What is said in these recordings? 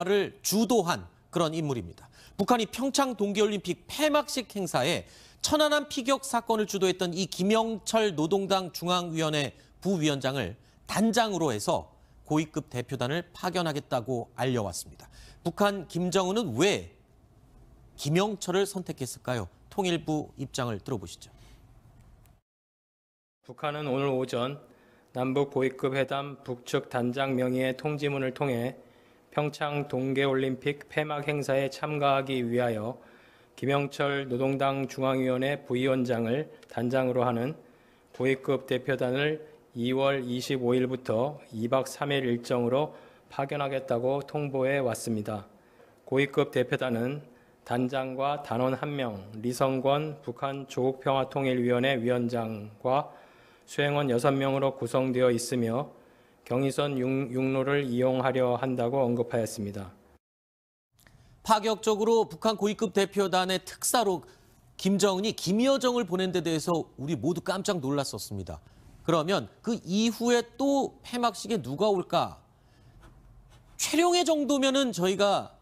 를 주도한 그런 인물입니다. 북한이 평창 동계올림픽 폐막식 행사에 천안함 피격 사건을 주도했던 이 김영철 노동당 중앙위원회 부위원장을 단장으로 해서 고위급 대표단을 파견하겠다고 알려왔습니다. 북한 김정은은 왜 김영철을 선택했을까요? 통일부 입장을 들어보시죠. 북한은 오늘 오전 남북 고위급 회담 북측 단장 명의의 통지문을 통해 평창 동계올림픽 폐막 행사에 참가하기 위하여 김영철 노동당 중앙위원회 부위원장을 단장으로 하는 고위급 대표단을 2월 25일부터 2박 3일 일정으로 파견하겠다고 통보해 왔습니다. 고위급 대표단은 단장과 단원 1명, 리성권 북한 조국평화통일위원회 위원장과 수행원 6명으로 구성되어 있으며 경의선 육로를 이용하려 한다고 언급하였습니다. 파격적으로 북한 고위급 대표단의 특사로 김정은이 김여정을 보낸 데 대해서 우리 모두 깜짝 놀랐었습니다. 그러면 그 이후에 또 폐막식에 누가 올까? 최룡해 정도면은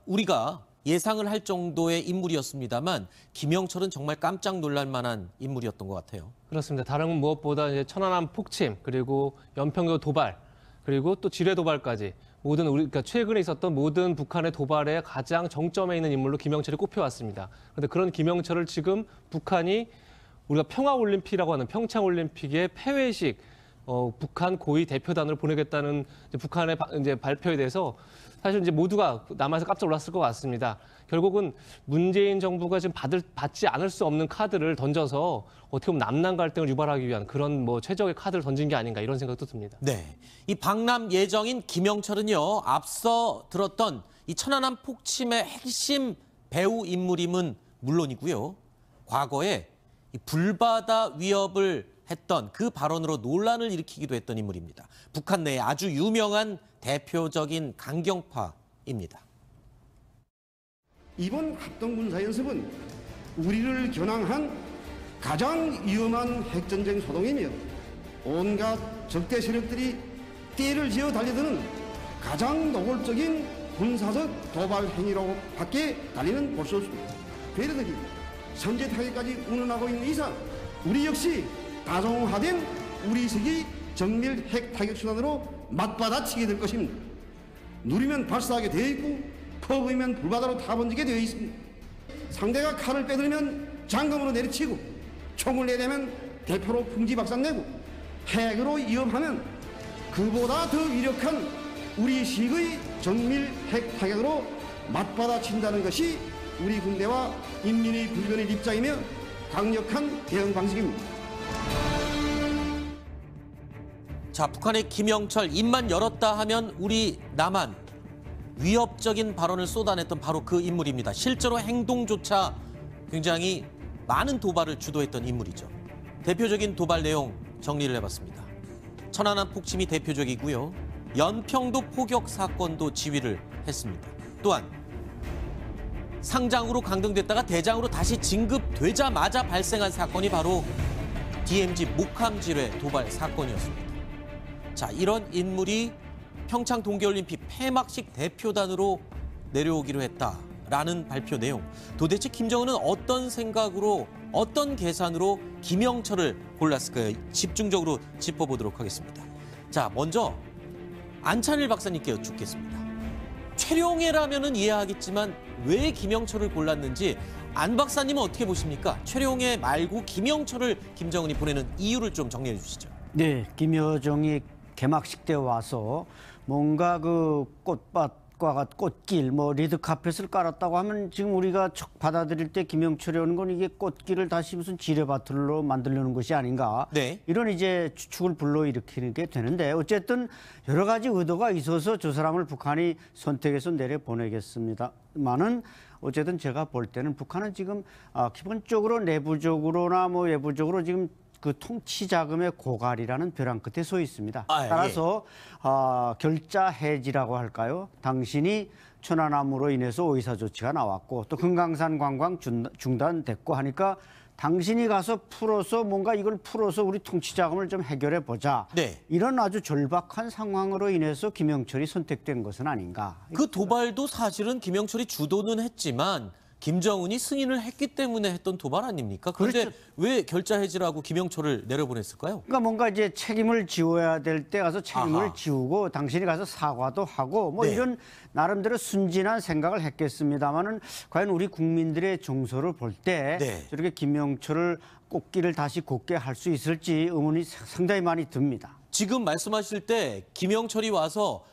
우리가 예상을 할 정도의 인물이었습니다만 김영철은 정말 깜짝 놀랄 만한 인물이었던 것 같아요. 그렇습니다. 다른 무엇보다 이제 천안함 폭침, 그리고 연평도 도발, 그리고 또 지뢰 도발까지 그러니까 최근에 있었던 모든 북한의 도발의 가장 정점에 있는 인물로 김영철이 꼽혀왔습니다. 그런데 그런 김영철을 지금 북한이 우리가 평화올림픽이라고 하는 평창올림픽의 폐회식 북한 고위 대표단을 보내겠다는 북한의 이제 발표에 대해서 사실 이제 모두가 남아서 깜짝 놀랐을 것 같습니다. 결국은 문재인 정부가 지금 받지 않을 수 없는 카드를 던져서 어떻게 보면 남남 갈등을 유발하기 위한 그런 최적의 카드를 던진 게 아닌가 이런 생각도 듭니다. 네, 이 방남 예정인 김영철은요 앞서 들었던 이 천안함 폭침의 핵심 배후 인물임은 물론이고요. 과거에 이 불바다 위협을 했던 그 발언으로 논란을 일으키기도 했던 인물입니다. 북한 내에 아주 유명한 대표적인 강경파입니다. 이번 합동군사연습은 우리를 겨냥한 가장 위험한 핵전쟁 소동이며 온갖 적대 세력들이 떼를 지어 달려드는 가장 노골적인 군사적 도발 행위로 밖에 달리는 볼 수 없습니다. 괴뢰들이 선제 타격까지 운운하고 있는 이상 우리 역시 다종화된 우리식의 정밀 핵 타격 수단으로 맞받아치게 될 것입니다. 누리면 발사하게 되어 있고 퍼부으면 불바다로 타번지게 되어 있습니다. 상대가 칼을 빼들면 장검으로 내리치고 총을 내려면 대포로 풍지박산내고 핵으로 위협하면 그보다 더 위력한 우리식의 정밀 핵 타격으로 맞받아친다는 것이 우리 군대와 인민의 불변의 입장이며 강력한 대응 방식입니다. 자, 북한의 김영철 입만 열었다 하면 우리 남한 위협적인 발언을 쏟아냈던 바로 그 인물입니다. 실제로 행동조차 굉장히 많은 도발을 주도했던 인물이죠. 대표적인 도발 내용 정리를 해봤습니다. 천안함 폭침이 대표적이고요. 연평도 포격 사건도 지휘를 했습니다. 또한 상장으로 강등됐다가 대장으로 다시 진급되자마자 발생한 사건이 바로 DMZ 목함 지뢰 도발 사건이었습니다. 자, 이런 인물이 평창 동계올림픽 폐막식 대표단으로 내려오기로 했다라는 발표 내용. 도대체 김정은은 어떤 생각으로, 어떤 계산으로 김영철을 골랐을까요? 집중적으로 짚어보도록 하겠습니다. 자, 먼저 안찬일 박사님께 여쭙겠습니다. 최룡해라면은 이해하겠지만 왜 김영철을 골랐는지 안 박사님은 어떻게 보십니까? 최룡해 말고 김영철을 김정은이 보내는 이유를 좀 정리해 주시죠. 네, 김여정이 개막식 때 와서 뭔가 그 꽃밭과 꽃길, 리드카펫을 깔았다고 하면 지금 우리가 척 받아들일 때 김영철이 오는 건 이게 꽃길을 다시 무슨 지뢰밭으로 만들려는 것이 아닌가. 네. 이런 이제 추측을 불러일으키는 게 되는데 어쨌든 여러 가지 의도가 있어서 저 사람을 북한이 선택해서 내려보내겠습니다만은 어쨌든 제가 볼 때는 북한은 지금 기본적으로 내부적으로나 외부적으로 지금 그 통치 자금의 고갈이라는 벼랑 끝에 서 있습니다. 따라서 결자 해지라고 할까요? 당신이 천안함으로 인해서 의사 조치가 나왔고 또 금강산 관광 중단됐고 하니까 당신이 가서 풀어서 뭔가 이걸 풀어서 우리 통치 자금을 좀 해결해 보자. 네. 이런 아주 절박한 상황으로 인해서 김영철이 선택된 것은 아닌가. 그 도발도 사실은 김영철이 주도는 했지만 김정은이 승인을 했기 때문에 했던 도발 아닙니까? 그런데 그렇죠. 왜 결자 해지라고 김영철을 내려보냈을까요? 그러니까 뭔가 이제 책임을 지워야 될 때 가서 책임을 아하. 지우고 당신이 가서 사과도 하고 뭐 네. 이런 나름대로 순진한 생각을 했겠습니다마는 과연 우리 국민들의 정서를 볼 때 네. 저렇게 김영철을 꽃길을 다시 걷게 할 수 있을지 의문이 상당히 많이 듭니다. 지금 말씀하실 때 김영철이 와서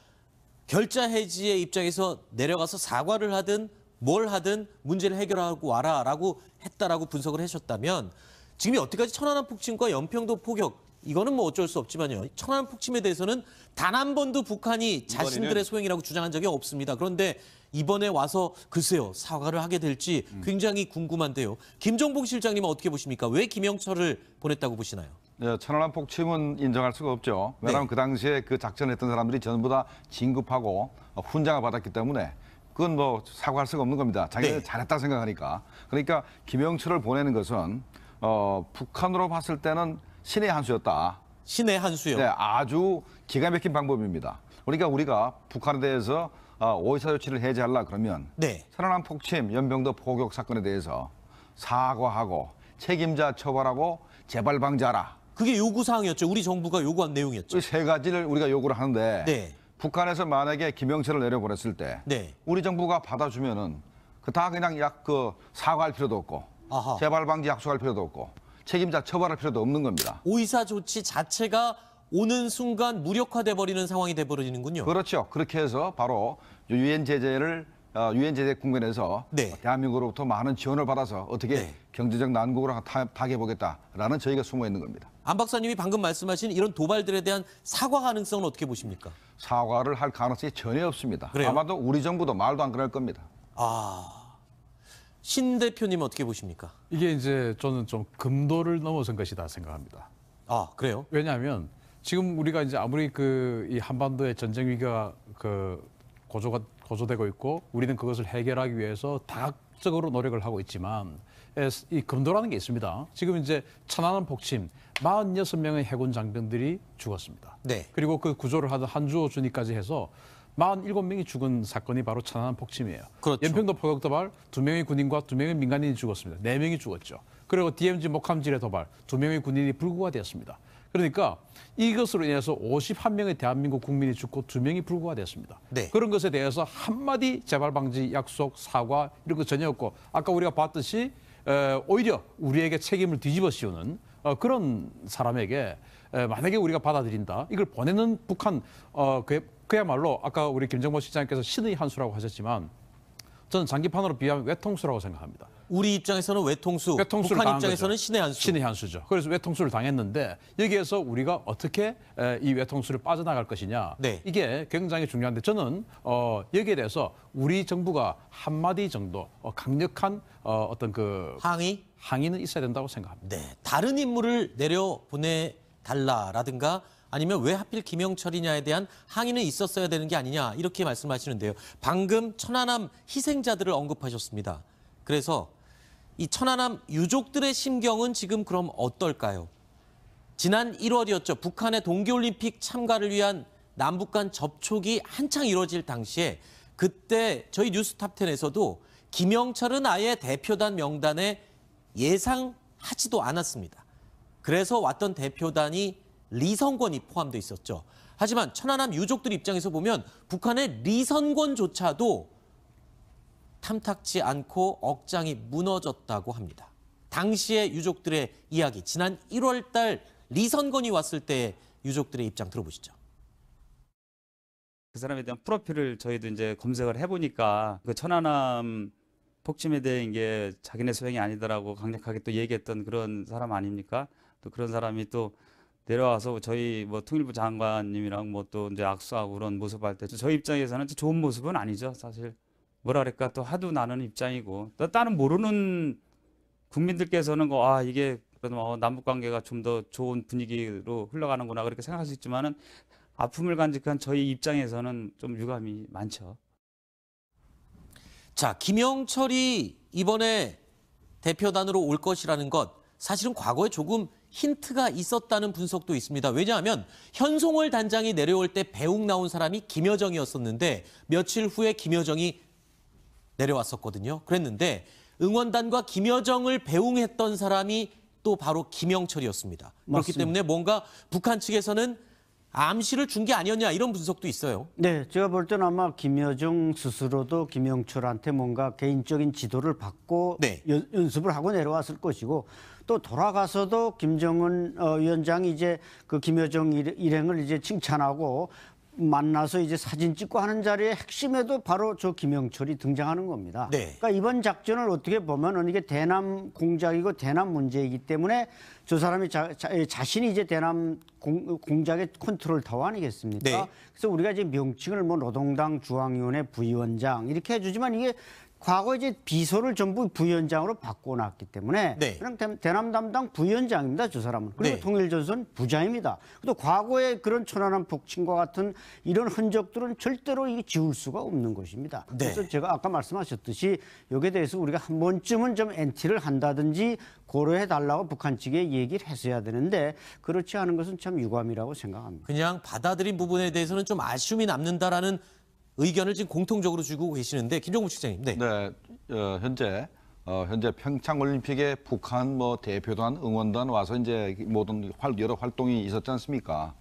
결자 해지의 입장에서 내려가서 사과를 하든 뭘 하든 문제를 해결하고 와라라고 했다라고 분석을 하셨다면 지금 여태까지 천안함 폭침과 연평도 포격 이거는 뭐 어쩔 수 없지만요. 천안함 폭침에 대해서는 단 한 번도 북한이 자신들의 소행이라고 주장한 적이 없습니다. 그런데 이번에 와서 글쎄요 사과를 하게 될지 굉장히 궁금한데요. 김종복 실장님은 어떻게 보십니까? 왜 김영철을 보냈다고 보시나요? 네, 천안함 폭침은 인정할 수가 없죠. 왜냐하면 그 당시에 그 작전했던 사람들이 전부 다 진급하고 훈장을 받았기 때문에 그건 뭐 사과할 수가 없는 겁니다. 자기는 네. 잘했다 생각하니까. 그러니까 김영철을 보내는 것은 북한으로 봤을 때는 신의 한 수였다. 신의 한 수요. 네, 아주 기가 막힌 방법입니다. 그러니까 우리가 북한에 대해서 오이사 조치를 해제하려 그러면 네. 천안함 폭침, 연평도 포격 사건에 대해서 사과하고 책임자 처벌하고 재발 방지하라. 그게 요구사항이었죠. 우리 정부가 요구한 내용이었죠. 이 세 가지를 우리가 요구를 하는데 네. 북한에서 만약에 김영철을 내려보냈을 때 네. 우리 정부가 받아주면은 그 다 그냥 사과할 필요도 없고 아하. 재발 방지 약속할 필요도 없고 책임자 처벌할 필요도 없는 겁니다. 오이사 조치 자체가 오는 순간 무력화돼 버리는 상황이 돼 버리는군요. 그렇죠. 그렇게 해서 바로 유엔 제재 국면에서 네. 대한민국으로부터 많은 지원을 받아서 어떻게 네. 경제적 난국으로 타개보겠다라는 저희가 숨어 있는 겁니다. 안 박사님이 방금 말씀하신 이런 도발들에 대한 사과 가능성은 어떻게 보십니까? 사과를 할 가능성이 전혀 없습니다. 그래요? 아마도 우리 정부도 말도 안 그럴 겁니다. 신 대표님 어떻게 보십니까? 이게 이제 저는 좀 금도를 넘어선 것이다 생각합니다. 그래요? 왜냐하면 지금 우리가 이제 아무리 이 한반도의 전쟁 위기가 고조되고 있고 우리는 그것을 해결하기 위해서 다각적으로 노력을 하고 있지만 이 금도라는 게 있습니다. 지금 이제 천안함 폭침 46명의 해군 장병들이 죽었습니다. 네. 그리고 그 구조를 하던 한주호 준이까지 해서 47명이 죽은 사건이 바로 천안함 폭침이에요. 그렇죠. 연평도 포격 도발 2명의 군인과 2명의 민간인이 죽었습니다. 4명이 죽었죠. 그리고 DMZ 목함질의 도발 2명의 군인이 불구가 되었습니다. 그러니까 이것으로 인해서 51명의 대한민국 국민이 죽고 2명이 불구가 됐습니다. 네. 그런 것에 대해서 한마디 재발 방지 약속, 사과 이런 거 전혀 없고 아까 우리가 봤듯이 오히려 우리에게 책임을 뒤집어 씌우는 그런 사람에게 만약에 우리가 받아들인다. 이걸 보내는 북한 그야말로 아까 우리 김정보 실장님께서 신의 한 수라고 하셨지만 저는 장기판으로 비하면 외통수라고 생각합니다. 우리 입장에서는 외통수, 외통수를 북한 당한 입장에서는 거죠. 신의 한 수. 신의 한 수죠. 그래서 외통수를 당했는데 여기에서 우리가 어떻게 이 외통수를 빠져나갈 것이냐. 네. 이게 굉장히 중요한데 저는 여기에 대해서 우리 정부가 한마디 정도 강력한 어떤 항의는 있어야 된다고 생각합니다. 네. 다른 인물을 내려보내달라라든가 아니면 왜 하필 김영철이냐에 대한 항의는 있었어야 되는 게 아니냐 이렇게 말씀하시는데요. 방금 천안함 희생자들을 언급하셨습니다. 그래서 이 천안함 유족들의 심경은 지금 그럼 어떨까요? 지난 1월이었죠. 북한의 동계올림픽 참가를 위한 남북 간 접촉이 한창 이루어질 당시에 그때 저희 뉴스탑10에서도 김영철은 아예 대표단 명단에 예상하지도 않았습니다. 그래서 왔던 대표단이 리선권이 포함되어 있었죠. 하지만 천안함 유족들 입장에서 보면 북한의 리선권조차도 탐탁지 않고 억장이 무너졌다고 합니다. 당시의 유족들의 이야기, 지난 1월 달 리선권이 왔을 때 유족들의 입장 들어보시죠. 그 사람에 대한 프로필을 저희도 이제 검색을 해보니까 그 천안함 폭침에 대한 게 자기네 소행이 아니더라고 강력하게 또 얘기했던 그런 사람 아닙니까? 또 그런 사람이 또 내려와서 저희 뭐 통일부 장관님이랑 뭐 또 이제 악수하고 그런 모습 할 때 저희 입장에서는 좋은 모습은 아니죠. 사실 뭐라 그럴까 또 하도 나는 입장이고 또 다른 모르는 국민들께서는 이게 그래도 남북 관계가 좀 더 좋은 분위기로 흘러가는구나 그렇게 생각할 수 있지만은 아픔을 간직한 저희 입장에서는 좀 유감이 많죠. 자, 김영철이 이번에 대표단으로 올 것이라는 것 사실은 과거에 조금 힌트가 있었다는 분석도 있습니다. 왜냐하면 현송월 단장이 내려올 때 배웅 나온 사람이 김여정이었었는데 며칠 후에 김여정이 내려왔었거든요. 그랬는데 응원단과 김여정을 배웅했던 사람이 또 바로 김영철이었습니다. 그렇기 맞습니다. 때문에 뭔가 북한 측에서는 암시를 준 게 아니었냐 이런 분석도 있어요. 네, 제가 볼 때는 아마 김여정 스스로도 김영철한테 뭔가 개인적인 지도를 받고 네. 연습을 하고 내려왔을 것이고 또 돌아가서도 김정은 위원장이 이제 그 김여정 일행을 이제 칭찬하고 만나서 이제 사진 찍고 하는 자리에 핵심에도 바로 저 김영철이 등장하는 겁니다. 네. 그러니까 이번 작전을 어떻게 보면은 이게 대남 공작이고 대남 문제이기 때문에 저 사람이 자신이 이제 대남 공작의 컨트롤 타워 아니겠습니까? 네. 그래서 우리가 이제 명칭을 뭐 노동당 중앙위원회 부위원장 이렇게 해주지만 이게 과거 이제 비서를 전부 부위원장으로 바꿔놨기 때문에 네. 그냥 대남 담당 부위원장입니다, 저 사람은. 그리고 네. 통일전선 부자입니다. 또 과거의 그런 천안함 폭침과 같은 이런 흔적들은 절대로 이게 지울 수가 없는 것입니다. 네. 그래서 제가 아까 말씀하셨듯이 여기에 대해서 우리가 한 번쯤은 좀 엔티를 한다든지 고려해달라고 북한 측에 얘기를 했어야 되는데 그렇지 않은 것은 참 유감이라고 생각합니다. 그냥 받아들인 부분에 대해서는 좀 아쉬움이 남는다라는 의견을 지금 공통적으로 주고 계시는데 김종국 실장님. 네. 네, 현재 평창 올림픽에 북한 뭐 대표단, 응원단 와서 이제 모든 여러 활동이 있었지 않습니까?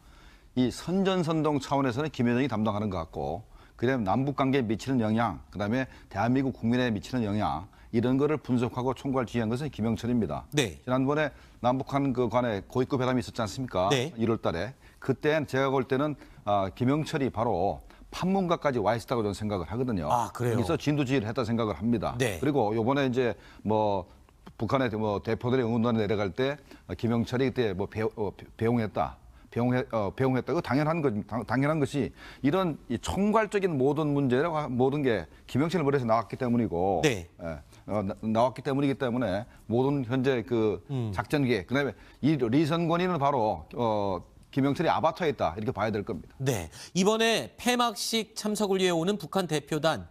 이 선전선동 차원에서는 김여정이 담당하는 것 같고, 그다음에 남북 관계에 미치는 영향, 그다음에 대한민국 국민에 미치는 영향 이런 거를 분석하고 총괄 지휘한 것은 김영철입니다. 네. 지난번에 남북한 그 간에 고위급 회담이 있었지 않습니까? 네. 1월달에 그때 제가 볼 때는 김영철이 바로 판문각까지 와 있었다고 저는 생각을 하거든요. 아, 그래요? 여기서 진두지휘를 했다 생각을 합니다. 네. 그리고 요번에 이제 뭐 북한의 뭐 대표들이 응원단에 내려갈 때 김영철이 그때 뭐 배웅했다. 이거 당연한 것이 이런 이 총괄적인 모든 문제라고 모든 게 김영철의 머리에서 나왔기 때문이고 네. 나왔기 때문이기 때문에 모든 현재 그 작전 계획 그다음에 이 리선권위는 바로 김영철이 아바타에 있다 이렇게 봐야 될 겁니다. 네. 이번에 폐막식 참석을 위해 오는 북한 대표단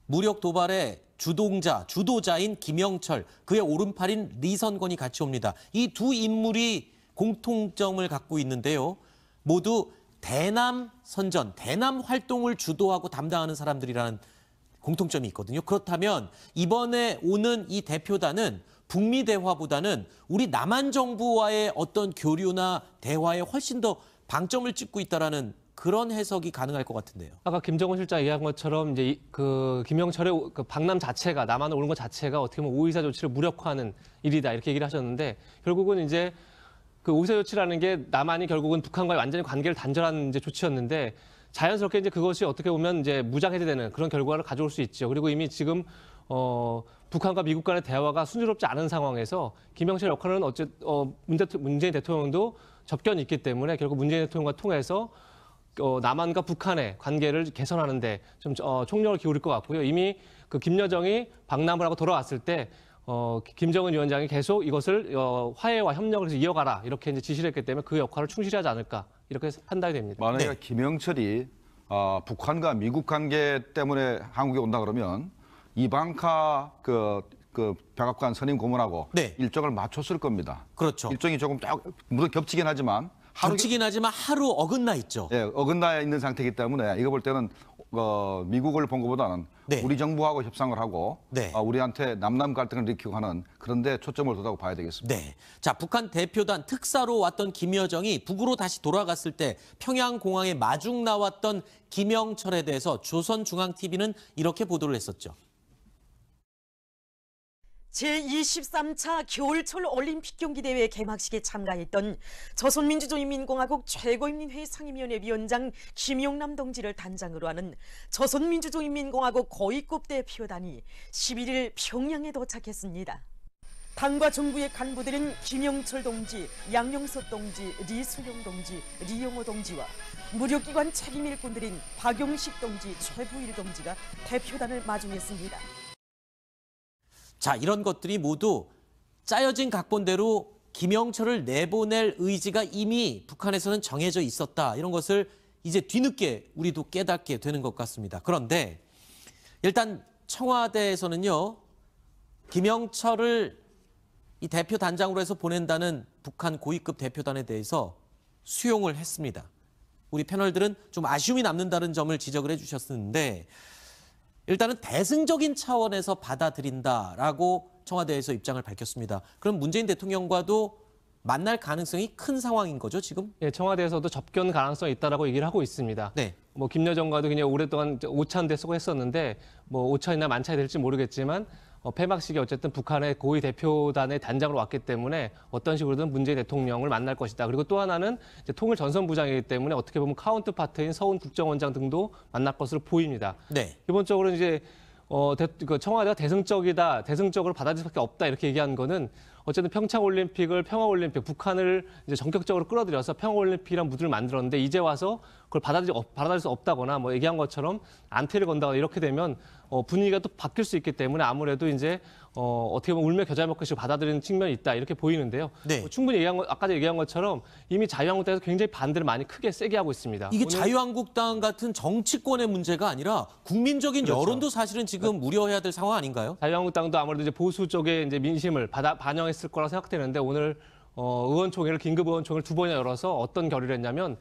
무력 도발의 주도자인 김영철, 그의 오른팔인 리선권이 같이 옵니다. 이 두 인물이 공통점을 갖고 있는데요. 모두 대남 선전, 대남 활동을 주도하고 담당하는 사람들이라는 공통점이 있거든요. 그렇다면 이번에 오는 이 대표단은 북미 대화보다는 우리 남한 정부와의 어떤 교류나 대화에 훨씬 더 방점을 찍고 있다라는 그런 해석이 가능할 것 같은데요. 아까 김정은 실장 얘기한 것처럼 이제 그 김영철의 그 방남 자체가 남한에 오는 것 자체가 어떻게 보면 오이사 조치를 무력화하는 일이다 이렇게 얘기를 하셨는데 결국은 이제 그 오이사 조치라는 게 남한이 결국은 북한과의 완전히 관계를 단절하는 이제 조치였는데 자연스럽게 이제 그것이 어떻게 보면 이제 무장해제되는 그런 결과를 가져올 수 있죠. 그리고 이미 지금 북한과 미국 간의 대화가 순조롭지 않은 상황에서 김영철 역할은 문재인 대통령도 접견이 있기 때문에 결국 문재인 대통령과 통해서 남한과 북한의 관계를 개선하는데 좀 총력을 기울일 것 같고요. 이미 그 김여정이 방남을 하고 돌아왔을 때 김정은 위원장이 계속 이것을 화해와 협력을 이어가라 이렇게 이제 지시를 했기 때문에 그 역할을 충실히 하지 않을까 이렇게 판단이 됩니다. 만약에 네. 김영철이 북한과 미국 관계 때문에 한국에 온다 그러면 이방카 그 백악관 선임 고문하고 네. 일정을 맞췄을 겁니다. 그렇죠. 일정이 조금 물론 겹치긴 하지만 하루 어긋나 있죠. 예, 어긋나 있는 상태이기 때문에 이거 볼 때는 미국을 본 것보다는 네. 우리 정부하고 협상을 하고 네. 우리한테 남남 갈등을 일으키고 하는 그런 데 초점을 뒀다고 봐야 되겠습니다. 네. 자, 북한 대표단 특사로 왔던 김여정이 북으로 다시 돌아갔을 때 평양공항에 마중 나왔던 김영철에 대해서 조선중앙TV는 이렇게 보도를 했었죠. 제23차 겨울철 올림픽 경기대회 개막식에 참가했던 조선민주주의인민공화국 최고인민회의 상임위원회 위원장 김용남 동지를 단장으로 하는 조선민주주의인민공화국 고위급 대표단이 11일 평양에 도착했습니다. 당과 정부의 간부들은 김영철 동지, 양영석 동지, 리수용 동지, 리용호 동지와 무력기관 책임 일꾼들인 박용식 동지, 최부일 동지가 대표단을 마중했습니다. 자, 이런 것들이 모두 짜여진 각본대로 김영철을 내보낼 의지가 이미 북한에서는 정해져 있었다. 이런 것을 이제 뒤늦게 우리도 깨닫게 되는 것 같습니다. 그런데 일단 청와대에서는요, 김영철을 이 대표 단장으로 해서 보낸다는 북한 고위급 대표단에 대해서 수용을 했습니다. 우리 패널들은 좀 아쉬움이 남는다는 점을 지적을 해주셨는데 일단은 대승적인 차원에서 받아들인다라고 청와대에서 입장을 밝혔습니다. 그럼 문재인 대통령과도 만날 가능성이 큰 상황인 거죠, 지금? 예, 청와대에서도 접견 가능성이 있다라고 얘기를 하고 있습니다. 네. 뭐 김여정과도 그냥 오랫동안 오찬대 쓰고 했었는데 뭐 오찬이나 만찬이 될지 모르겠지만 폐막식이 어쨌든 북한의 고위 대표단의 단장으로 왔기 때문에 어떤 식으로든 문재인 대통령을 만날 것이다. 그리고 또 하나는 이제 통일 전선부장이기 때문에 어떻게 보면 카운트 파트인 서훈 국정원장 등도 만날 것으로 보입니다. 네. 기본적으로 이제 청와대가 대승적으로 받아들일 수밖에 없다 이렇게 얘기한 거는 어쨌든 평창올림픽을 평화올림픽, 북한을 이제 전격적으로 끌어들여서 평화올림픽이라는 무드를 만들었는데 이제 와서 그걸 받아들일 수 없다거나 뭐 얘기한 것처럼 안티를 건다거나 이렇게 되면 분위기가 또 바뀔 수 있기 때문에 아무래도 이제 어떻게 보면 울며 겨자 먹기식으로 받아들이는 측면이 있다 이렇게 보이는데요. 네. 충분히 아까 얘기한 것처럼 이미 자유한국당에서 굉장히 반대를 많이 크게 세게 하고 있습니다. 이게 자유한국당 같은 정치권의 문제가 아니라 국민적인 그렇죠. 여론도 사실은 지금 우려해야 될 상황 아닌가요? 자유한국당도 아무래도 이제 보수 쪽의 이제 민심을 반영했을 거라 생각되는데 오늘 의원총회를 긴급 의원총회를 2번이나 열어서 어떤 결의를 했냐면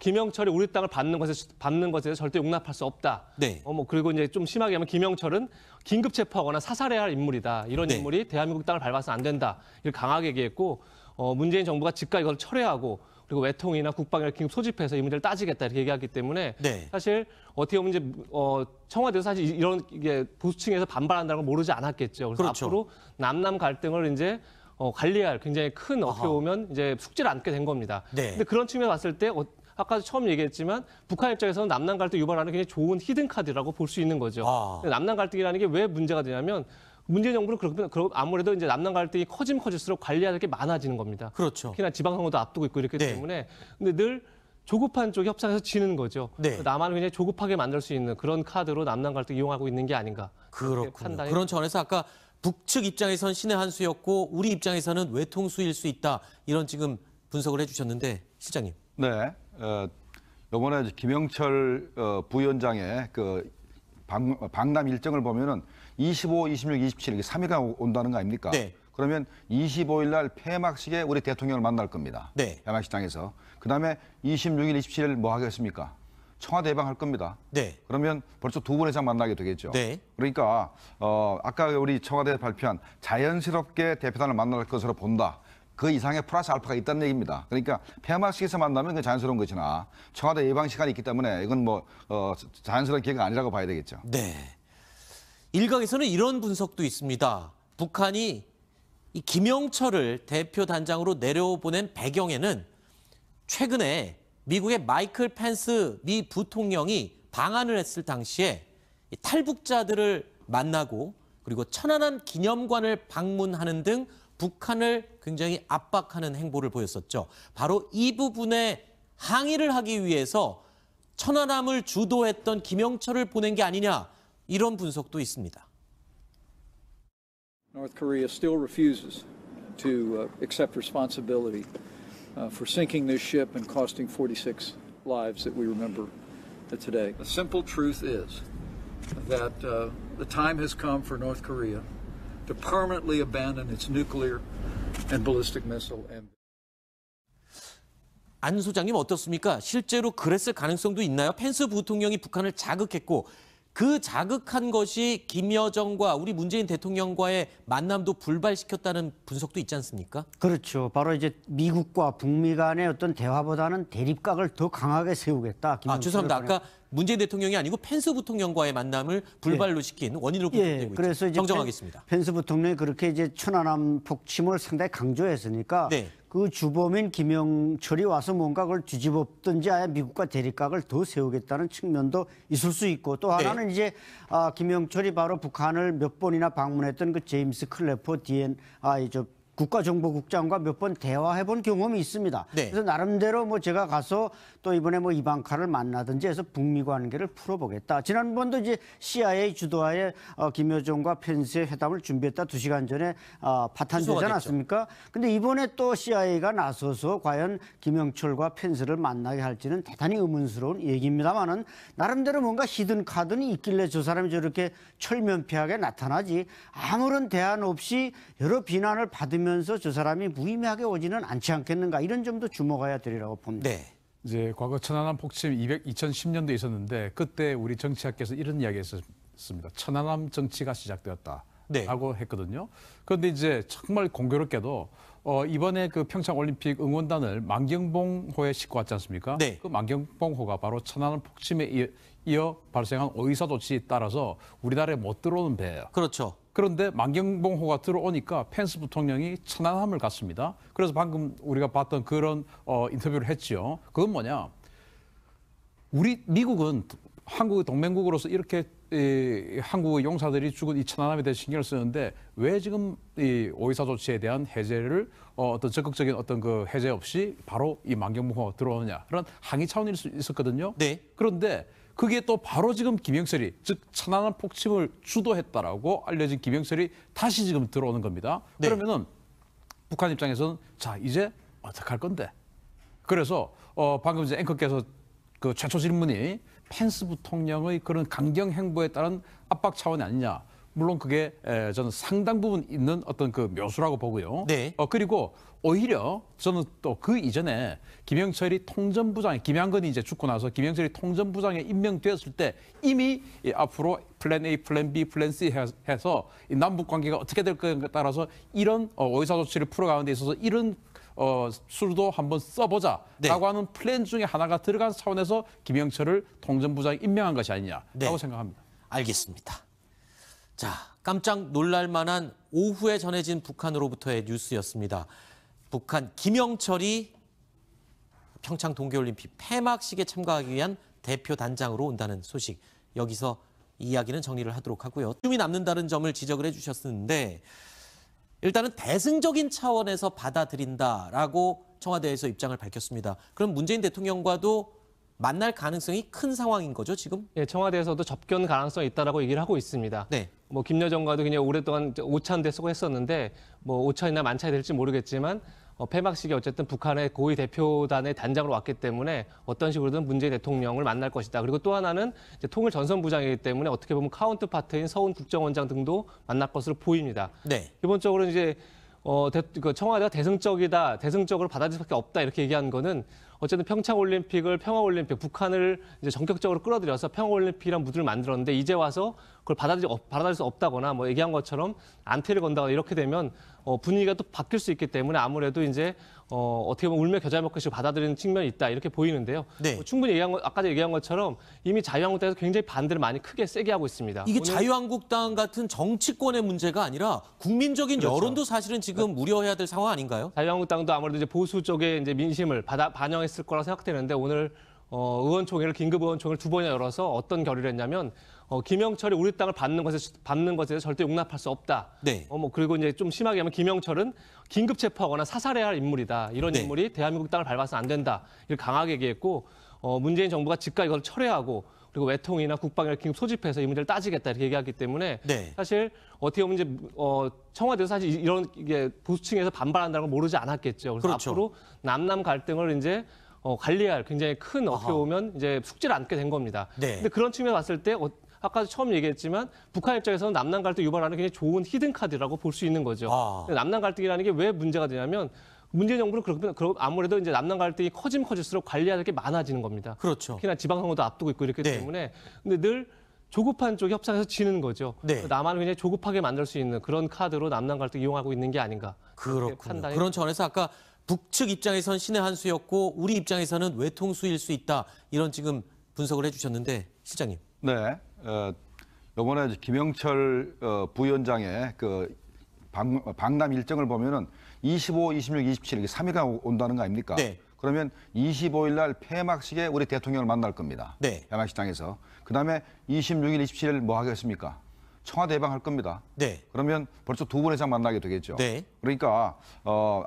김영철이 우리 땅을 받는 것에 대해서 절대 용납할 수 없다. 네. 그리고 이제 좀 심하게 하면 김영철은 긴급 체포하거나 사살해야 할 인물이다. 이런 네. 인물이 대한민국 땅을 밟아서는 안 된다. 이렇게 강하게 얘기했고 문재인 정부가 즉각 이걸 철회하고 그리고 외통이나 국방을 긴급 소집해서 이 문제를 따지겠다 이렇게 얘기하기 때문에 네. 사실 어떻게 보면 이제 청와대에서 사실 이런 이게 보수층에서 반발한다는 걸 모르지 않았겠죠. 그래서 그렇죠. 앞으로 남남 갈등을 이제 관리할 굉장히 큰 어떻게 보면 이제 숙제를 안게 된 겁니다. 네. 근데 그런 측면에 봤을 때 아까 처음 얘기했지만 북한 입장에서는 남남 갈등 유발하는 굉장히 좋은 히든 카드라고 볼 수 있는 거죠. 근데 남남 갈등이라는 게 왜 문제가 되냐면 문재인 정부는 아무래도 이제 남남 갈등이 커지면 커질수록 관리해야 될 게 많아지는 겁니다. 그렇죠. 특히나 지방선거도 앞두고 있고 이렇기 네. 때문에 근데 늘 조급한 쪽이 협상에서 지는 거죠. 네. 남한을 굉장히 조급하게 만들 수 있는 그런 카드로 남남 갈등 이용하고 있는 게 아닌가. 그렇군요. 판단이 그런 차원에서 아까 북측 입장에선 신의 한 수였고 우리 입장에서는 외통수일 수 있다. 이런 지금 분석을 해주셨는데 실장님. 네. 이번에 김영철 부위원장의 그 방남 일정을 보면은 25, 26, 27 이렇게 3일간 온다는 거 아닙니까? 네. 그러면 25일 날 폐막식에 우리 대통령을 만날 겁니다. 네. 폐막식장에서. 그다음에 26일, 27일 뭐 하겠습니까? 청와대 예방할 겁니다. 네. 그러면 벌써 2번 이상 만나게 되겠죠. 네. 그러니까 아까 우리 청와대 발표한 자연스럽게 대표단을 만날 것으로 본다. 그 이상의 플러스 알파가 있다는 얘기입니다. 그러니까 폐막식에서 만나면 그 자연스러운 것이나 청와대 예방 시간이 있기 때문에 이건 뭐 자연스러운 기회가 아니라고 봐야 되겠죠. 네. 일각에서는 이런 분석도 있습니다. 북한이 이 김영철을 대표 단장으로 내려보낸 배경에는 최근에 미국의 마이클 펜스 미 부통령이 방한을 했을 당시에 이 탈북자들을 만나고 그리고 천안함 기념관을 방문하는 등 북한을 굉장히 압박하는 행보를 보였었죠. 바로 이 부분에 항의를 하기 위해서 천안함을 주도했던 김영철을 보낸 게 아니냐 이런 분석도 있습니다. North Korea still refuses to accept responsibility for sinking this ship and costing 46 lives that we remember today. The simple truth is that the time has come for North Korea to permanently abandon its nuclear and ballistic missile ambitions. 안 소장님 어떻습니까? 실제로 그랬을 가능성도 있나요? 펜스 부통령이 북한을 자극했고 그 자극한 것이 김여정과 우리 문재인 대통령과의 만남도 불발시켰다는 분석도 있지 않습니까? 그렇죠. 바로 이제 미국과 북미 간의 어떤 대화보다는 대립각을 더 강하게 세우겠다. 죄송합니다. 아까 문재인 대통령이 아니고 펜스 부통령과의 만남을 불발로 시킨 원인으로 분석되고 그래서 있죠. 이제 정정하겠습니다. 펜스 부통령이 그렇게 이제 천안함 폭침을 상당히 강조했으니까 네. 그 주범인 김영철이 와서 뭔가 그걸 뒤집었든지 아예 미국과 대립각을 더 세우겠다는 측면도 있을 수 있고 또 하나는 이제 김영철이 바로 북한을 몇 번이나 방문했던 그 제임스 클래퍼 국가정보국장과 몇 번 대화해본 경험이 있습니다. 네. 그래서 나름대로 뭐 제가 가서 또 이번에 뭐 이방카를 만나든지 해서 북미 관계를 풀어보겠다. 지난번도 이제 CIA 주도하에 김여정과 펜스의 회담을 준비했다 2시간 전에 파탄되지 않았습니까? 근데 이번에 또 CIA가 나서서 과연 김영철과 펜스를 만나게 할지는 대단히 의문스러운 얘기입니다만은 나름대로 뭔가 히든 카드는 있길래 저 사람이 저렇게 철면피하게 나타나지 아무런 대안 없이 여러 비난을 받으면 되면서 저 사람이 무의미하게 오지는 않지 않겠는가 이런 점도 주목해야 되리라고 봅니다. 네. 이제 과거 천안함 폭침 2010년도에 있었는데 그때 우리 정치학계에서 이런 이야기했었습니다. 천안함 정치가 시작되었다라고 네. 했거든요. 그런데 이제 정말 공교롭게도 이번에 그 평창 올림픽 응원단을 만경봉호에 싣고 왔지 않습니까? 네. 그 만경봉호가 바로 천안함 폭침에 이어 발생한 의사 조치에 따라서 우리나라에 못 들어오는 배예요. 그렇죠. 그런데 만경봉호가 들어오니까 펜스 부통령이 천안함을 갔습니다. 그래서 방금 우리가 봤던 그런 인터뷰를 했지요. 그건 뭐냐? 미국은 한국의 동맹국으로서 이렇게 한국의 용사들이 죽은 이 천안함에 대해 신경을 쓰는데 왜 지금 이 오이사 조치에 대한 해제를 어떤 적극적인 어떤 그 해제 없이 바로 이 만경봉호가 들어오느냐 그런 항의 차원일 수 있었거든요. 네. 그런데 그게 또 바로 지금 김영철이 즉 천안함 폭침을 주도했다라고 알려진 김영철이 다시 지금 들어오는 겁니다. 네. 그러면은 북한 입장에서는 자 이제 어떡할 건데? 그래서 방금 이제 앵커께서 그 최초 질문이 펜스 부통령의 그런 강경 행보에 따른 압박 차원이 아니냐. 물론 그게 저는 상당 부분 있는 어떤 그 묘수라고 보고요. 네. 그리고 오히려 저는 또 그 이전에 김영철이 통전부장에 김양근이 이제 죽고 나서 김영철이 통전부장에 임명되었을 때 이미 앞으로 플랜 A, 플랜 B, 플랜 C 해서 이 남북 관계가 어떻게 될 거에 따라서 이런 오이사 조치를 풀어가는 데 있어서 이런 수도 한번 써보자라고 네. 하는 플랜 중에 하나가 들어간 차원에서 김영철을 통전부장에 임명한 것이 아니냐라고 네. 생각합니다. 알겠습니다. 자, 깜짝 놀랄 만한 오후에 전해진 북한으로부터의 뉴스였습니다. 북한 김영철이 평창 동계올림픽 폐막식에 참가하기 위한 대표 단장으로 온다는 소식. 여기서 이야기는 정리를 하도록 하고요. 춤이 남는다는 점을 지적을 해주셨는데 일단은 대승적인 차원에서 받아들인다라고 청와대에서 입장을 밝혔습니다. 그럼 문재인 대통령과도 만날 가능성이 큰 상황인 거죠, 지금? 예, 청와대에서도 접견 가능성이 있다라고 얘기를 하고 있습니다. 네. 뭐 김여정과도 그냥 오랫동안 오찬대 쓰고 했었는데 뭐 오찬이나 만찬이 될지 모르겠지만 폐막식에 어쨌든 북한의 고위 대표단의 단장으로 왔기 때문에 어떤 식으로든 문재인 대통령을 만날 것이다. 그리고 또 하나는 이제 통일 전선부장이기 때문에 어떻게 보면 카운트파트인 서훈 국정원장 등도 만날 것으로 보입니다. 네. 기본적으로 이제 청와대가 대승적으로 받아들일 수밖에 없다 이렇게 얘기한 거는 어쨌든 평창올림픽을 평화올림픽, 북한을 이제 전격적으로 끌어들여서 평화올림픽이란 무드를 만들었는데 이제 와서 그걸 받아들일 수 없다거나 뭐 얘기한 것처럼 안태를 건다거나 이렇게 되면 분위기가 또 바뀔 수 있기 때문에 아무래도 이제 어떻게 보면 울며 겨자 먹듯이 받아들이는 측면이 있다 이렇게 보이는데요. 네. 충분히 아까 얘기한 것처럼 이미 자유한국당에서 굉장히 반대를 많이 크게 세게 하고 있습니다. 이게 오늘 자유한국당 같은 정치권의 문제가 아니라 국민적인 그렇죠. 여론도 사실은 지금 우려해야 될 상황 아닌가요? 자유한국당도 아무래도 이제 보수 쪽의 이제 민심을 반영했을 거라 생각되는데 오늘 의원총회를 긴급 의원총회를 2번이나 열어서 어떤 결의를 했냐면 김영철이 우리 땅을 받는 것에 대해서 절대 용납할 수 없다. 네. 그리고 이제 좀 심하게 하면 김영철은 긴급 체포하거나 사살해야 할 인물이다. 이런 네. 인물이 대한민국 땅을 밟아서는 안 된다. 이렇게 강하게 얘기했고 문재인 정부가 즉각 이걸 철회하고 그리고 외통이나 국방을 긴급 소집해서 이 문제를 따지겠다 이렇게 얘기하기 때문에 네. 사실 어떻게 보면 이제 청와대도 사실 이런 이게 보수층에서 반발한다는 걸 모르지 않았겠죠. 그래서 그렇죠. 앞으로 남남 갈등을 이제 관리할 굉장히 큰 어떻게 보면 이제 숙제를 안게 된 겁니다. 네. 근데 그런 측면에 봤을 때 아까 처음 얘기했지만 북한 입장에서는 남남 갈등 유발하는 굉장히 좋은 히든 카드라고 볼 수 있는 거죠. 근데 남남 갈등이라는 게 왜 문제가 되냐면 문재인 정부는 그러면 아무래도 이제 남남 갈등이 커지면 커질수록 관리해야 될 게 많아지는 겁니다. 그렇죠. 특히나 지방선거도 앞두고 있고 이렇기 네. 때문에 근데 늘 조급한 쪽이 협상에서 지는 거죠. 네. 남한을 굉장히 조급하게 만들 수 있는 그런 카드로 남남 갈등 이용하고 있는 게 아닌가. 그렇게 그렇군요. 판단이 그런 차원에서 아까 북측 입장에선 신의 한 수였고 우리 입장에서는 외통수일 수 있다. 이런 지금 분석을 해주셨는데 실장님. 네. 이번에 김영철 부위원장의 그 방남 일정을 보면은 25, 26, 27 이게 3일간 온다는 거 아닙니까? 네. 그러면 25일 날 폐막식에 우리 대통령을 만날 겁니다. 네. 폐막식장에서. 그다음에 26일, 27일 뭐 하겠습니까? 청와대 예방할 겁니다. 네. 그러면 벌써 2번 이상 만나게 되겠죠. 네. 그러니까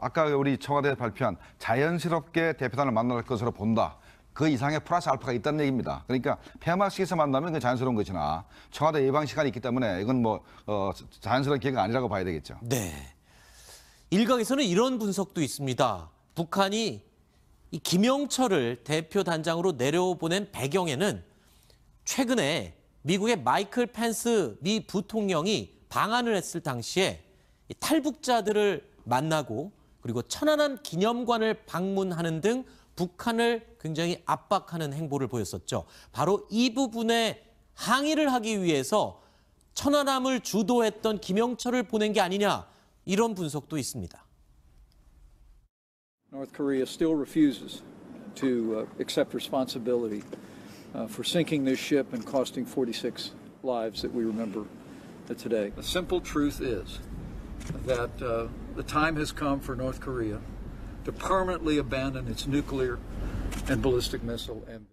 아까 우리 청와대 발표한 자연스럽게 대표단을 만날 것으로 본다. 그 이상의 플러스 알파가 있다는 얘기입니다. 그러니까 폐막식에서 만나면 그 자연스러운 것이나 청와대 예방 시간이 있기 때문에 이건 뭐 자연스러운 기회가 아니라고 봐야 되겠죠. 네. 일각에서는 이런 분석도 있습니다. 북한이 이 김영철을 대표 단장으로 내려보낸 배경에는 최근에 미국의 마이클 펜스 미 부통령이 방한을 했을 당시에 이 탈북자들을 만나고 그리고 천안함 기념관을 방문하는 등 북한을 굉장히 압박하는 행보를 보였었죠. 바로 이 부분에 항의를 하기 위해서 천안함을 주도했던 김영철을 보낸 게 아니냐 이런 분석도 있습니다. North Korea still refuses to accept responsibility for sinking this ship and costing 46 lives that we remember today. The simple truth is that the time has come for North Korea to permanently abandon its nuclear and ballistic missile ambitions.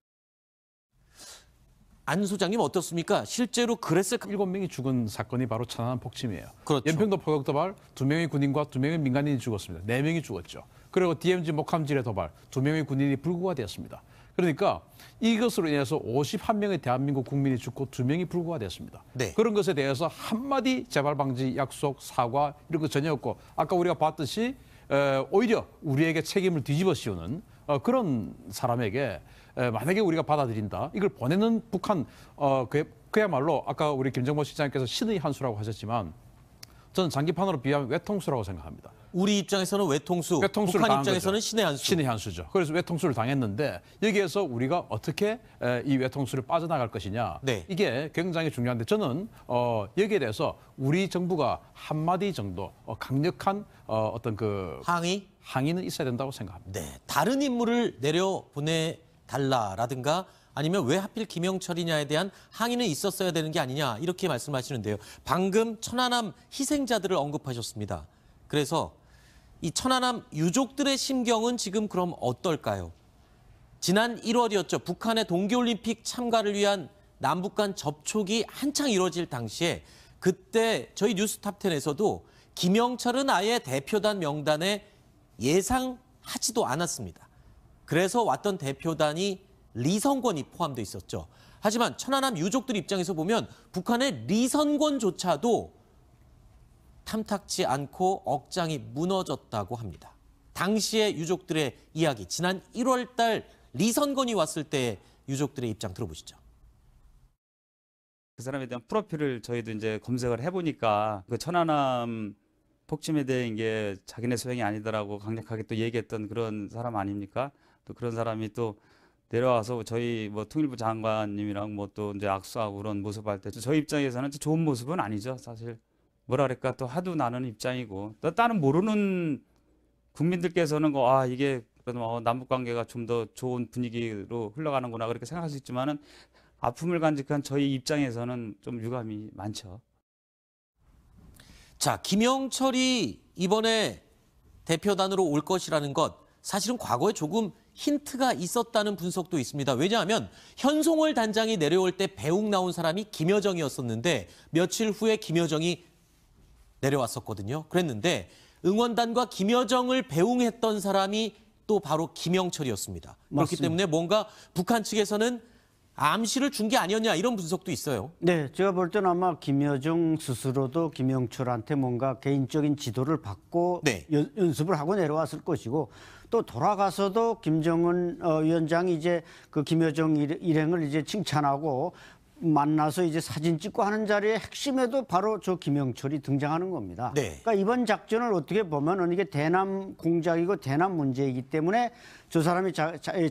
안 소장님 어떻습니까? 실제로 그랬을까? 7명이 죽은 사건이 바로 천안함 폭침이에요. 그렇죠. 연평도 포격 도발 2명의 군인과 2명의 민간인이 죽었습니다. 4명이 죽었죠. 그리고 DMZ 목함질의 도발 2명의 군인이 불구가 되었습니다. 그러니까 이것으로 인해서 51명의 대한민국 국민이 죽고 2명이 불구가 되었습니다. 네. 그런 것에 대해서 한마디 재발 방지 약속, 사과 이런 거 전혀 없고 아까 우리가 봤듯이 오히려 우리에게 책임을 뒤집어 씌우는 그런 사람에게 만약에 우리가 받아들인다, 이걸 보내는 북한 그야말로 아까 우리 김정모 시장님께서 신의 한 수라고 하셨지만 저는 장기판으로 비하면 외통수라고 생각합니다. 우리 입장에서는 외통수, 외통수를 북한 당한 입장에서는 거죠. 신의 한 수. 신의 한 수죠. 그래서 외통수를 당했는데 여기에서 우리가 어떻게 이 외통수를 빠져나갈 것이냐. 네. 이게 굉장히 중요한데 저는 여기에 대해서 우리 정부가 한마디 정도 강력한 어떤 그 항의는 있어야 된다고 생각합니다. 네, 다른 인물을 내려보내달라라든가 아니면 왜 하필 김영철이냐에 대한 항의는 있었어야 되는 게 아니냐 이렇게 말씀하시는데요. 방금 천안함 희생자들을 언급하셨습니다. 그래서 이 천안함 유족들의 심경은 지금 그럼 어떨까요? 지난 1월이었죠. 북한의 동계올림픽 참가를 위한 남북 간 접촉이 한창 이뤄질 당시에 그때 저희 뉴스탑10에서도 김영철은 아예 대표단 명단에 예상하지도 않았습니다. 그래서 왔던 대표단이 리선권이 포함돼 있었죠. 하지만 천안함 유족들 입장에서 보면 북한의 리선권조차도 탐탁지 않고 억장이 무너졌다고 합니다. 당시의 유족들의 이야기, 지난 1월 달 리선권이 왔을 때 유족들의 입장 들어보시죠. 그 사람에 대한 프로필을 저희도 이제 검색을 해보니까 그 천안함 폭침에 대한 게 자기네 소행이 아니더라고 강력하게 또 얘기했던 그런 사람 아닙니까? 또 그런 사람이 또 내려와서 저희 뭐 통일부 장관님이랑 뭐 또 이제 악수하고 그런 모습 할 때 저희 입장에서는 좋은 모습은 아니죠. 사실 뭐라 그럴까 또 하도 나는 입장이고 또 다른 모르는 국민들께서는 이게 그래도 남북 관계가 좀 더 좋은 분위기로 흘러가는구나 그렇게 생각할 수 있지만은 아픔을 간직한 저희 입장에서는 좀 유감이 많죠. 자, 김영철이 이번에 대표단으로 올 것이라는 것 사실은 과거에 조금 힌트가 있었다는 분석도 있습니다. 왜냐하면 현송월 단장이 내려올 때 배웅 나온 사람이 김여정이었었는데 며칠 후에 김여정이 내려왔었거든요. 그랬는데 응원단과 김여정을 배웅했던 사람이 또 바로 김영철이었습니다. 그렇기 맞습니다. 때문에 뭔가 북한 측에서는 암시를 준 게 아니었냐 이런 분석도 있어요. 네, 제가 볼 때는 아마 김여정 스스로도 김영철한테 뭔가 개인적인 지도를 받고 연습을 하고 내려왔을 것이고 또 돌아가서도 김정은 위원장이 이제 그 김여정 일행을 이제 칭찬하고 만나서 이제 사진 찍고 하는 자리에 핵심에도 바로 저 김영철이 등장하는 겁니다. 네. 그러니까 이번 작전을 어떻게 보면 이게 대남 공작이고 대남 문제이기 때문에 저 사람이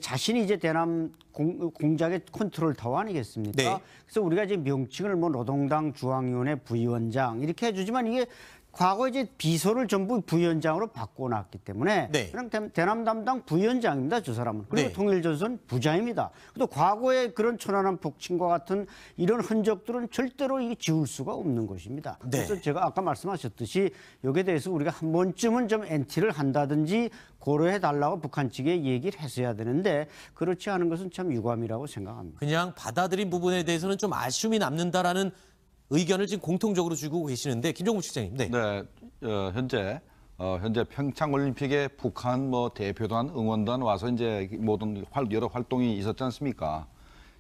자신이 이제 대남 공작의 컨트롤 타워 아니겠습니까? 네. 그래서 우리가 이제 명칭을 뭐 노동당 중앙위원회 부위원장 이렇게 해주지만 이게 과거 이제 비서를 전부 부위원장으로 바꿔놨기 때문에 그냥 대남 담당 부위원장입니다, 저 사람은. 그리고 통일전선 부장입니다. 또 과거의 그런 천안함 폭침과 같은 이런 흔적들은 절대로 이게 지울 수가 없는 것입니다. 그래서 제가 아까 말씀하셨듯이 여기에 대해서 우리가 한 번쯤은 좀 엔티를 한다든지 고려해달라고 북한 측에 얘기를 했어야 되는데 그렇지 않은 것은 참 유감이라고 생각합니다. 그냥 받아들인 부분에 대해서는 좀 아쉬움이 남는다라는 의견을 지금 공통적으로 주고 계시는데 김정무 실장님. 네. 현재 평창 올림픽에 북한 대표단 응원단 와서 이제 모든 여러 활동이 있었지 않습니까?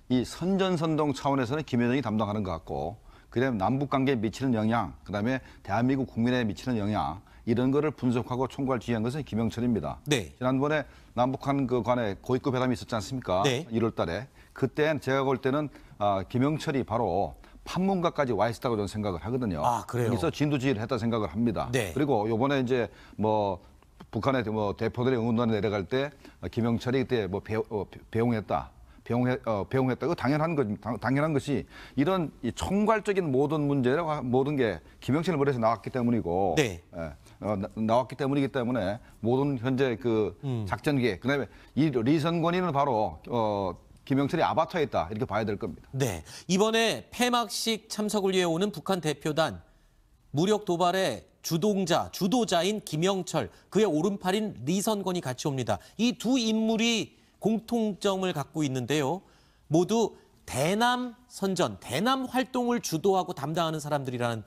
이 선전선동 차원에서는 김여정이 담당하는 것 같고, 그다음에 남북 관계에 미치는 영향, 그다음에 대한민국 국민에 미치는 영향 이런 거를 분석하고 총괄 지휘한 것은 김영철입니다. 지난번에 남북한 간에 고위급 회담이 있었지 않습니까? 1월 달에. 그때 제가 볼 때는 김영철이 바로 판문각까지 와 있었다고 저는 생각을 하거든요. 아, 그래요? 여기서 진두지휘를 했다 생각을 합니다. 네. 그리고 요번에 이제 뭐 북한의 뭐 대표들이 응원단에 내려갈 때 김영철이 그때 뭐 배웅했다. 배웅했다. 그 당연한 것이 이런 이 총괄적인 모든 문제라고 모든 게 김영철 머리에서 나왔기 때문이고, 네. 나왔기 때문이기 때문에 모든 현재 그 작전 계획, 그다음에 이 리선권위는 바로 김영철이 아바타에 있다 이렇게 봐야 될 겁니다. 네, 이번에 폐막식 참석을 위해 오는 북한 대표단 무력 도발의 주도자인 김영철, 그의 오른팔인 리선권이 같이 옵니다. 이 두 인물이 공통점을 갖고 있는데요. 모두 대남 선전, 대남 활동을 주도하고 담당하는 사람들이라는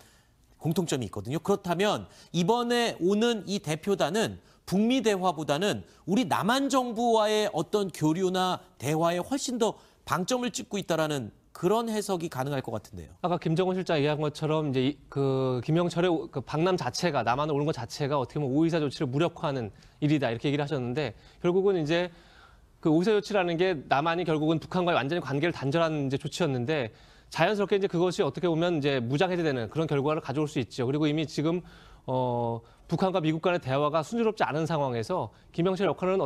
공통점이 있거든요. 그렇다면 이번에 오는 이 대표단은 북미 대화보다는 우리 남한 정부와의 어떤 교류나 대화에 훨씬 더 방점을 찍고 있다라는 그런 해석이 가능할 것 같은데요. 아까 김정은 실장 얘기한 것처럼 이제 그 김영철의 그 방남 자체가 남한으로 오는 것 자체가 어떻게 보면 5.24 조치를 무력화하는 일이다 이렇게 얘기를 하셨는데 결국은 이제 그 5.24 조치라는 게 남한이 결국은 북한과의 완전히 관계를 단절하는 이제 조치였는데 자연스럽게 이제 그것이 어떻게 보면 이제 무장 해제되는 그런 결과를 가져올 수 있죠. 그리고 이미 지금 북한과 미국 간의 대화가 순조롭지 않은 상황에서 김영철 역할은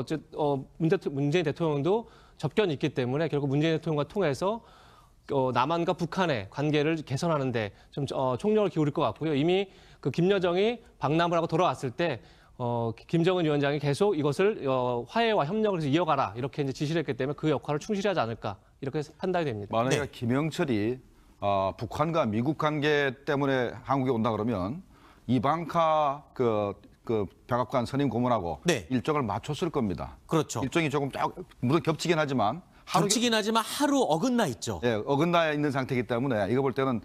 문재인 대통령도 접견이 있기 때문에 결국 문재인 대통령과 통해서 남한과 북한의 관계를 개선하는데 좀 총력을 기울일 것 같고요. 이미 그 김여정이 방남을 하고 돌아왔을 때 김정은 위원장이 계속 이것을 화해와 협력을 해서 이어가라 이렇게 이제 지시를 했기 때문에 그 역할을 충실히 하지 않을까 이렇게 판단이 됩니다. 만약에 네. 김영철이 북한과 미국 관계 때문에 한국에 온다 그러면 이방카 그 백악관 선임 고문하고 네. 일정을 맞췄을 겁니다. 그렇죠. 일정이 조금 물론 겹치긴 하지만 하루 어긋나 있죠. 예, 어긋나 있는 상태이기 때문에 이거 볼 때는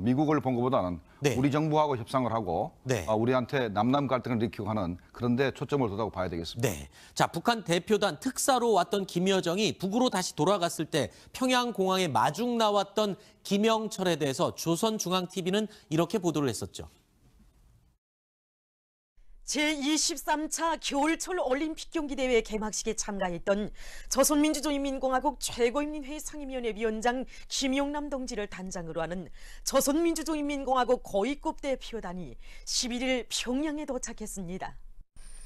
미국을 본 것보다는 네. 우리 정부하고 협상을 하고 네. 우리한테 남남 갈등을 일으키고 하는 그런 데 초점을 뒀다고 봐야 되겠습니다. 네. 자, 북한 대표단 특사로 왔던 김여정이 북으로 다시 돌아갔을 때 평양공항에 마중 나왔던 김영철에 대해서 조선중앙TV는 이렇게 보도를 했었죠. 제23차 겨울철 올림픽 경기대회 개막식에 참가했던 조선민주주의인민공화국 최고인민회의 상임위원회 위원장 김용남 동지를 단장으로 하는 조선민주주의인민공화국 고위급 대표단이 11일 평양에 도착했습니다.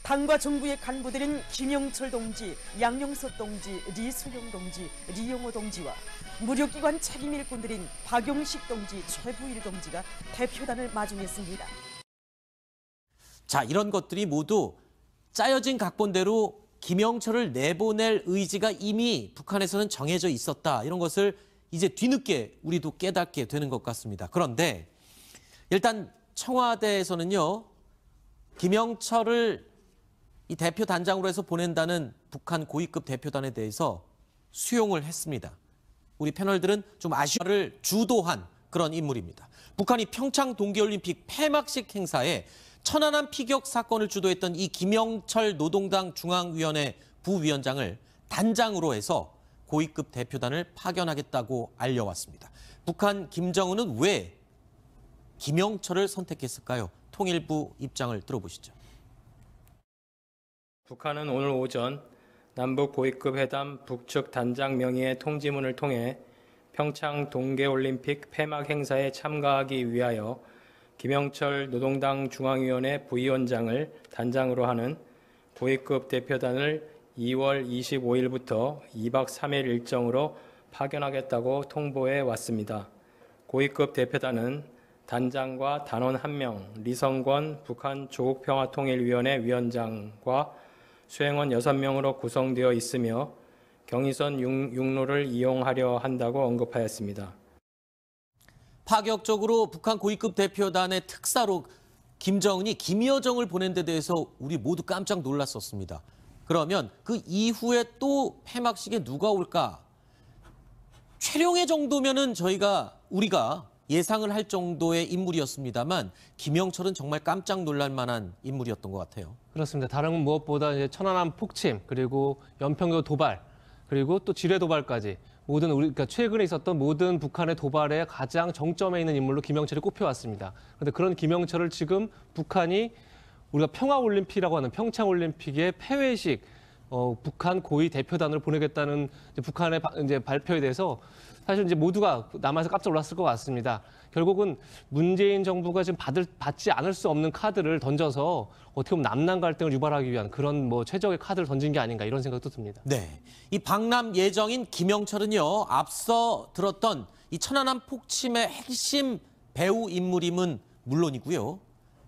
당과 정부의 간부들은 김영철 동지, 양용석 동지, 리수용 동지, 리용호 동지와 무력기관 책임 일꾼들인 박용식 동지, 최부일 동지가 대표단을 마중했습니다. 자, 이런 것들이 모두 짜여진 각본대로 김영철을 내보낼 의지가 이미 북한에서는 정해져 있었다. 이런 것을 이제 뒤늦게 우리도 깨닫게 되는 것 같습니다. 그런데 일단 청와대에서는요, 김영철을 이 대표 단장으로 해서 보낸다는 북한 고위급 대표단에 대해서 수용을 했습니다. 우리 패널들은 좀 아쉬움을 주도한 그런 인물입니다. 북한이 평창 동계올림픽 폐막식 행사에 천안함 피격 사건을 주도했던 이 김영철 노동당 중앙위원회 부위원장을 단장으로 해서 고위급 대표단을 파견하겠다고 알려왔습니다. 북한 김정은은 왜 김영철을 선택했을까요? 통일부 입장을 들어보시죠. 북한은 오늘 오전 남북 고위급 회담 북측 단장 명의의 통지문을 통해 평창 동계올림픽 폐막 행사에 참가하기 위하여 김영철 노동당 중앙위원회 부위원장을 단장으로 하는 고위급 대표단을 2월 25일부터 2박 3일 일정으로 파견하겠다고 통보해 왔습니다. 고위급 대표단은 단장과 단원 1명, 리성권 북한 조국평화통일위원회 위원장과 수행원 6명으로 구성되어 있으며 경의선 육로를 이용하려 한다고 언급하였습니다. 파격적으로 북한 고위급 대표단의 특사로 김정은이 김여정을 보낸 데 대해서 우리 모두 깜짝 놀랐었습니다. 그러면 그 이후에 또 폐막식에 누가 올까? 최룡해 정도면은 우리가 예상을 할 정도의 인물이었습니다만 김영철은 정말 깜짝 놀랄 만한 인물이었던 것 같아요. 그렇습니다. 다른 무엇보다 이제 천안함 폭침 그리고 연평도 도발 그리고 또 지뢰 도발까지 모든 그러니까 최근에 있었던 모든 북한의 도발의 가장 정점에 있는 인물로 김영철이 꼽혀왔습니다. 그런데 그런 김영철을 지금 북한이 우리가 평화올림픽이라고 하는 평창올림픽의 폐회식 북한 고위 대표단을 보내겠다는 북한의 이제 발표에 대해서 사실 이제 모두가 남아서 깜짝 놀랐을 것 같습니다. 결국은 문재인 정부가 지금 받지 않을 수 없는 카드를 던져서 어떻게 보면 남남 갈등을 유발하기 위한 그런 뭐 최적의 카드를 던진 게 아닌가 이런 생각도 듭니다. 네, 이 방남 예정인 김영철은요, 앞서 들었던 이 천안함 폭침의 핵심 배후 인물임은 물론이고요,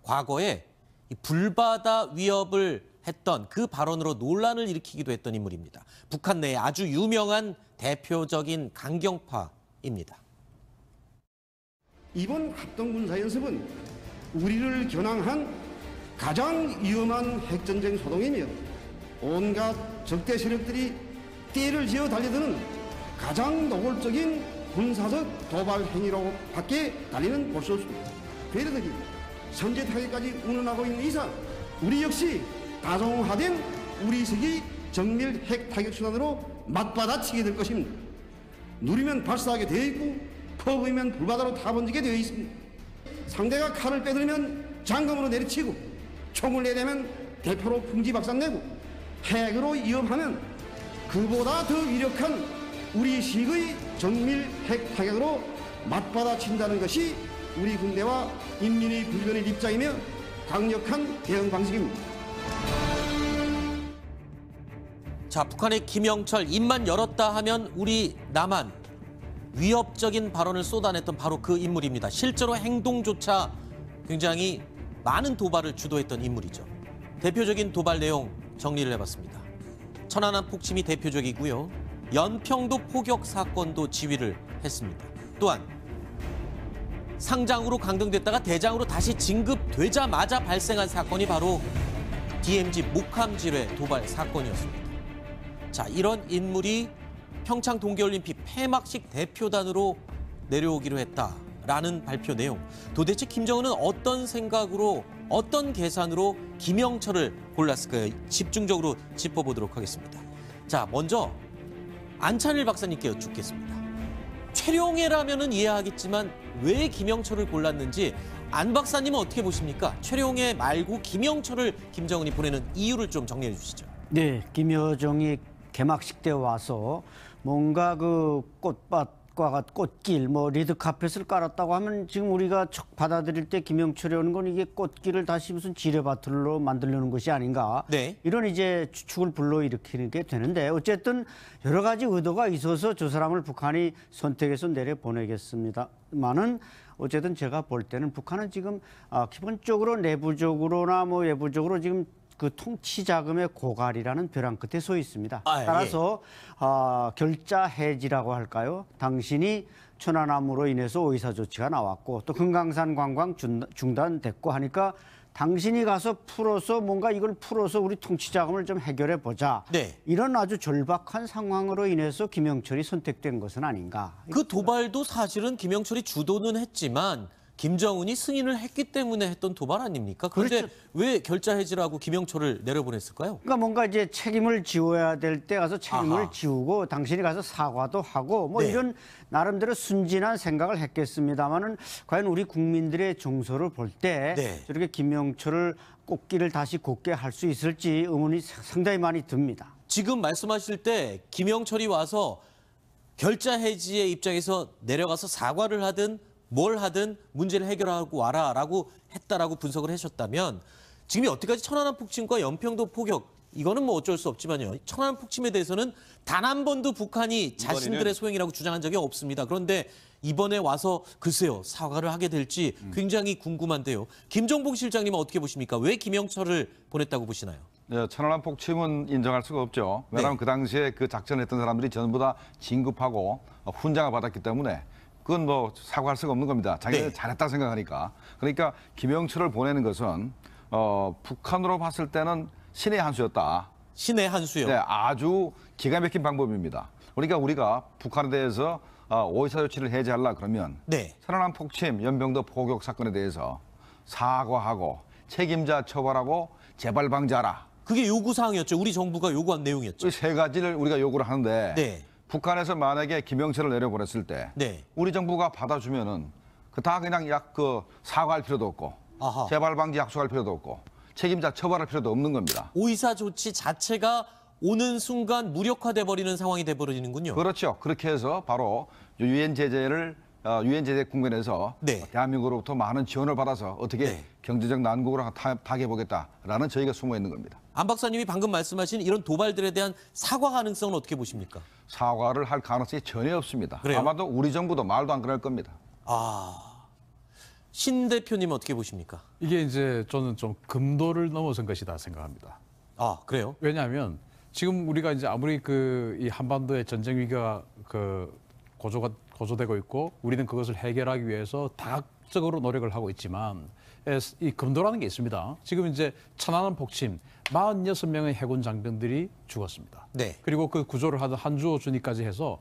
과거에 이 불바다 위협을 했던 그 발언으로 논란을 일으키기도 했던 인물입니다. 북한 내에 아주 유명한 대표적인 강경파입니다. 이번 합동군사연습은 우리를 겨냥한 가장 위험한 핵전쟁 소동이며 온갖 적대 세력들이 떼를 지어 달려드는 가장 노골적인 군사적 도발 행위로 밖에 달리는 볼 수 없습니다. 배려들이 선제 타격까지 운운하고 있는 이상 우리 역시 다종화된 우리식의 정밀 핵 타격 수단으로 맞받아치게 될 것입니다. 누리면 발사하게 되어 있고 퍼부으면 불바다로 타번지게 되어 있습니다. 상대가 칼을 빼들면 장검으로 내리치고 총을 내려면 대포로 풍지박산내고 핵으로 위협하면 그보다 더 위력한 우리식의 정밀 핵 타격으로 맞받아친다는 것이 우리 군대와 인민의 불변의 입장이며 강력한 대응 방식입니다. 자, 북한의 김영철 입만 열었다 하면 우리 남한 위협적인 발언을 쏟아냈던 바로 그 인물입니다. 실제로 행동조차 굉장히 많은 도발을 주도했던 인물이죠. 대표적인 도발 내용 정리를 해봤습니다. 천안함 폭침이 대표적이고요. 연평도 포격 사건도 지휘를 했습니다. 또한 상장으로 강등됐다가 대장으로 다시 진급되자마자 발생한 사건이 바로 DMZ 목함지뢰 도발 사건이었습니다. 자, 이런 인물이 평창 동계올림픽 폐막식 대표단으로 내려오기로 했다라는 발표 내용. 도대체 김정은은 어떤 생각으로, 어떤 계산으로 김영철을 골랐을까요? 집중적으로 짚어보도록 하겠습니다. 자, 먼저 안찬일 박사님께 여쭙겠습니다. 최룡해라면은 이해하겠지만 왜 김영철을 골랐는지 안 박사님은 어떻게 보십니까? 최룡해 말고 김영철을 김정은이 보내는 이유를 좀 정리해 주시죠. 네, 김여정이 개막식 때 와서 뭔가 그 꽃밭과 꽃길, 뭐 리드카펫을 깔았다고 하면 지금 우리가 척 받아들일 때 김영철이 오는 건 이게 꽃길을 다시 무슨 지뢰밭으로 만들려는 것이 아닌가. 네. 이런 이제 추측을 불러일으키는 게 되는데 어쨌든 여러 가지 의도가 있어서 저 사람을 북한이 선택해서 내려보내겠습니다만은 어쨌든 제가 볼 때는 북한은 지금 기본적으로 내부적으로나 뭐 외부적으로 지금 그 통치 자금의 고갈이라는 벼랑 끝에 서 있습니다. 따라서 결자 해지라고 할까요? 당신이 천안함으로 인해서 의사 조치가 나왔고 또 금강산 관광 중단됐고 하니까 당신이 가서 풀어서 뭔가 이걸 풀어서 우리 통치 자금을 좀 해결해 보자. 네. 이런 아주 절박한 상황으로 인해서 김영철이 선택된 것은 아닌가. 그 도발도 사실은 김영철이 주도는 했지만 김정은이 승인을 했기 때문에 했던 도발 아닙니까? 그런데 그렇죠. 왜 결자 해지라고 김영철을 내려보냈을까요? 그러니까 뭔가 이제 책임을 지워야 될 때 가서 책임을 아하. 지우고 당신이 가서 사과도 하고 뭐 네. 이런 나름대로 순진한 생각을 했겠습니다만은 과연 우리 국민들의 정서를 볼 때 네. 저렇게 김영철을 꽃길을 다시 걷게 할 수 있을지 의문이 상당히 많이 듭니다. 지금 말씀하실 때 김영철이 와서 결자 해지의 입장에서 내려가서 사과를 하든 뭘 하든 문제를 해결하고 와라라고 했다라고 분석을 하셨다면 지금 여태까지 천안함 폭침과 연평도 포격 이거는 뭐 어쩔 수 없지만요. 천안함 폭침에 대해서는 단 한 번도 북한이 자신들의 소행이라고 주장한 적이 없습니다. 그런데 이번에 와서 글쎄요 사과를 하게 될지 굉장히 궁금한데요. 김종복 실장님은 어떻게 보십니까? 왜 김영철을 보냈다고 보시나요? 네, 천안함 폭침은 인정할 수가 없죠. 왜냐하면 네. 그 당시에 그 작전했던 사람들이 전부 다 진급하고 훈장을 받았기 때문에 그건 뭐 사과할 수가 없는 겁니다. 자기가 네. 잘했다 생각하니까. 그러니까 김영철을 보내는 것은 북한으로 봤을 때는 신의 한 수였다. 신의 한 수요. 네, 아주 기가 막힌 방법입니다. 그러니까 우리가 북한에 대해서 오이사 조치를 해제하려 그러면 네. 천안함 폭침, 연평도 포격 사건에 대해서 사과하고 책임자 처벌하고 재발 방지하라. 그게 요구사항이었죠. 우리 정부가 요구한 내용이었죠. 이 세 가지를 우리가 요구를 하는데 네. 북한에서 만약에 김영철을 내려보냈을 때 네. 우리 정부가 받아주면은 그 다 그냥 사과할 필요도 없고 아하. 재발 방지 약속할 필요도 없고 책임자 처벌할 필요도 없는 겁니다. 오이사 조치 자체가 오는 순간 무력화돼 버리는 상황이 돼 버리는군요. 그렇죠. 그렇게 해서 바로 유엔 제재를 유엔 제재 국면에서 네. 대한민국으로부터 많은 지원을 받아서 어떻게 네. 경제적 난국으로 타개보겠다라는 저희가 숨어 있는 겁니다. 안 박사님이 방금 말씀하신 이런 도발들에 대한 사과 가능성은 어떻게 보십니까? 사과를 할 가능성이 전혀 없습니다. 그래요? 아마도 우리 정부도 말도 안 그럴 겁니다. 신 대표님은 어떻게 보십니까? 이게 이제 저는 좀 금도를 넘어선 것이다 생각합니다. 그래요? 왜냐하면 지금 우리가 이제 아무리 이 한반도의 전쟁 위기가 고조되고 있고 우리는 그것을 해결하기 위해서 다각적으로 노력을 하고 있지만 이 금도라는 게 있습니다. 지금 이제 천안함 폭침 46명의 해군 장병들이 죽었습니다. 네. 그리고 그 구조를 하던 한주호 준이까지 해서